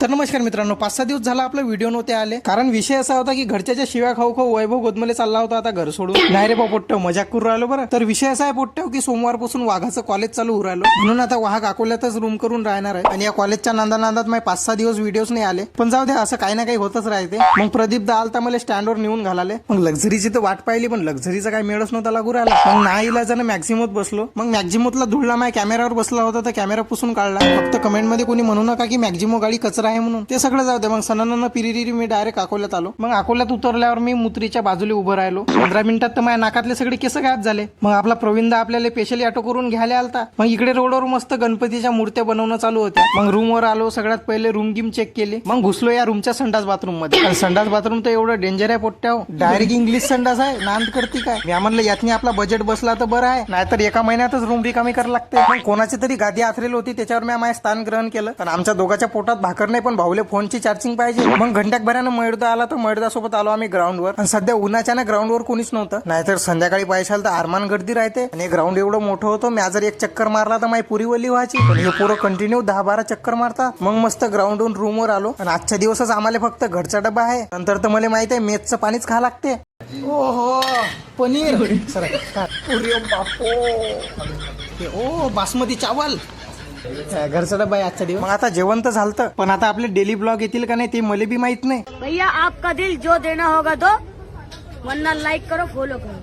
तर नमस्कार मित्रांनो, 5-6 दिवस झाला आपला व्हिडिओ नव्हते आले. कारण विषय असा होता की घरच्या शिव्या खाऊ खाऊ वैभव गोदमले चालला होता आता घर सोडून. नाही रे पोट्टव, मजाक करू राहिलो बरं. तर विषय असा आहे पोट्टव की सोमवारपासून वाघाचं कॉलेज चालू होऊ राहिलो, म्हणून आता वाघ अकोल्यातच रूम करून राहणार आहे. आणि या कॉलेजच्या नांदात माझे 5-6 दिवस व्हिडिओज नाही आले. पण जाऊ द्या, असं काही ना काही होतच राहते. मग प्रदीप दा आलता मला स्टँडवर नेऊन घालाले. मग लक्झरीची तर वाट पाहिली, पण लक्झरीचा काही मेळच नव्हता लागू राहिला. मग नाही इलाजानं मॅक्झिमोत बसलो. मग मॅक्झिमोतला धुळला माझ्या कॅमेरावर बसला होता, तर कॅमेरा पुसून काढला. फक्त कमेंटमध्ये कोणी म्हणू नका की मॅक्झिमो गाडी कचरा आहे म्हणून. ते सगळं जाऊ दे. मग सणांना पिरिरी मी डायरेक्ट अकोल्यात आलो. मग अकोल्यात उतरल्यावर मी मुत्रीच्या बाजूला उभं राहिलो. 15 मिनिटात तर माझ्या नाकातले सगळे केस गायब झाले. मग आपला प्रवीणदा आपल्याला स्पेशली ऑटो करून घ्यायला आलता. मग इकडे रोडवर मस्त गणपतीच्या मूर्त्या बनवणं चालू होत्या. मग रूमवर आलो. सगळ्यात पहिले रूम गिम चेक केली. मग घुसलो या रूमच्या संडास बाथरूम मध्ये. संडास बाथरूम तर एवढं डेंजर आहे पोट्ट्याव. डायरेक्ट इंग्लिश संडास आहे. नांद करते काय. मी म्हणलं यातनी आपला बजेट बसला तर बरं आहे, नाहीतर एका महिन्यातच रूम रिकामी करायला लागते. मग कोणाची तरी गादी आथरेल होती, त्याच्यावर मी माझे स्थान ग्रहण केलं. पण आमच्या दोघांच्या पोटात भाकर नाही, पण भाऊले फोनची चार्जिंग पाहिजे. मग घंट्याक भरानं मयुरदा आला, तर मयुरदा सोबत आलो आम्ही ग्राउंडवर. आणि सध्या उन्हाच्या ग्राउंडवर कोणीच नव्हतं, नाहीतर संध्याकाळी पाहिजे तर आरमान गर्दी राहते. आणि ग्राउंड एवढं मोठं होतं, मी जर एक चक्कर मारला तर माझी पुरी वल्ली व्हायची. पण हे पोरं कंटिन्यू 10-12 चक्कर मारतात. मग मस्त ग्राउंडवरून रूमवर आलो. आणि आजच्या दिवसच आम्हाला फक्त घरचा डबा आहे, नंतर तर मला माहिती आहे मेसचं पाणीच खा लागते. ओहो पनीर सर, ओ बासमती चावल, घरचा डबा आहे आजच्या दिवस. मग आता जेवण तर झालं, पण आता आपले डेली ब्लॉग येतील का नाही ते मला बी माहित नाही. भैया आपका दिल जो देना होगा दो, वरना लाइक करो फॉलो करो.